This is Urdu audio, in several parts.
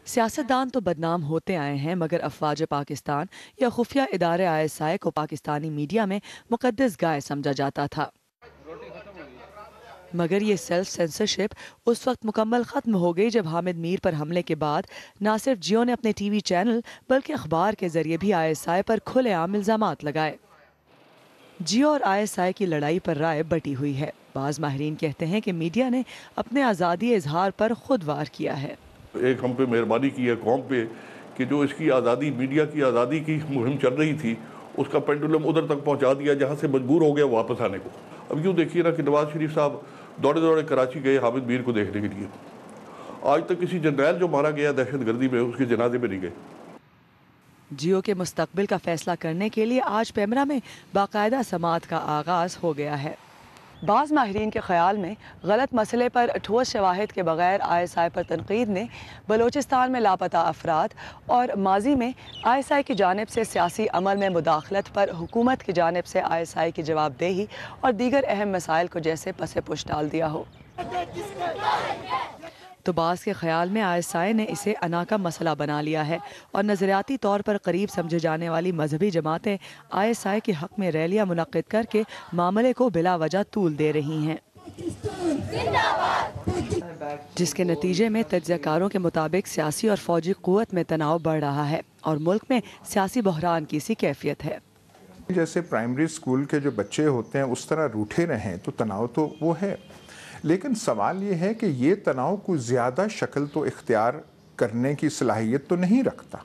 سیاستدان تو بدنام ہوتے آئے ہیں مگر افواج پاکستان یا خفیہ ادارے ISI کو پاکستانی میڈیا میں مقدس گائے سمجھا جاتا تھا، مگر یہ سیلف سینسرشپ اس وقت مکمل ختم ہو گئی جب حامد میر پر حملے کے بعد نہ صرف جیو نے اپنے ٹی وی چینل بلکہ اخبار کے ذریعے بھی ISI پر کھلے عام الزامات لگائے۔ جیو اور ISI کی لڑائی پر رائے بٹی ہوئی ہے۔ بعض ماہرین کہتے ہیں کہ میڈیا نے اپنے آزادی اظہار پر خود وار کیا ہے۔ ایک ہم پہ مہربانی کی ہے قوم پہ کہ جو اس کی آزادی، میڈیا کی آزادی کی مہم چل رہی تھی، اس کا پینڈولم ادھر تک پہنچا دیا جہاں سے مجبور ہو گیا واپس آنے کو۔ اب یوں دیکھیے نا کہ نواز شریف صاحب دوڑے دوڑے کراچی گئے حامد میر کو دیکھنے کے لیے، آج تک کسی جرنیل جو مارا گیا دہشت گردی میں اس کے جنازے میں نہیں گئے۔ جیو کے مستقبل کا فیصلہ کرنے کے لیے آج پیمرا میں باقاعدہ سماعت کا آغاز ہو گیا ہے۔ بعض ماہرین کے خیال میں غلط مسئلے پر ٹھوس شواہد کے بغیر ISI پر تنقید نے بلوچستان میں لاپتہ افراد اور ماضی میں ISI کی جانب سے سیاسی عمل میں مداخلت پر حکومت کی جانب سے ISI کی جواب دہی اور دیگر اہم مسائل کو جیسے پس پش ڈال دیا ہو۔ تو بعض کے خیال میں ISI نے اسے انا کا مسئلہ بنا لیا ہے اور نظریاتی طور پر قریب سمجھے جانے والی مذہبی جماعتیں ISI کے حق میں ریلیاں منعقد کر کے معاملے کو بلا وجہ طول دے رہی ہیں، جس کے نتیجے میں تجزیہ کاروں کے مطابق سیاسی اور فوجی قوت میں تناؤ بڑھ رہا ہے اور ملک میں سیاسی بحران کی سی کیفیت ہے۔ جیسے پرائمری اسکول کے جو بچے ہوتے ہیں اس طرح روٹھے رہیں تو تناؤ تو وہ ہے، لیکن سوال یہ ہے کہ یہ تناؤ کوئی زیادہ شکل تو اختیار کرنے کی صلاحیت تو نہیں رکھتا۔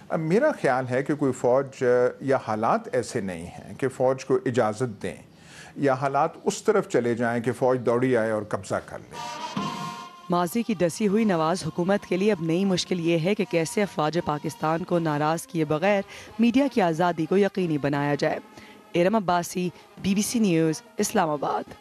اب میرا خیال ہے کہ کوئی فوج یا حالات ایسے نہیں ہیں کہ فوج کو اجازت دیں یا حالات اس طرف چلے جائیں کہ فوج دوڑی آئے اور قبضہ کر لے۔ ماضی کی ڈسی ہوئی نواز حکومت کے لیے اب نئی مشکل یہ ہے کہ کیسے افواج پاکستان کو ناراض کیے بغیر میڈیا کی آزادی کو یقینی بنایا جائے۔ ارم عباسی، BBC نیوز، اسلام آباد۔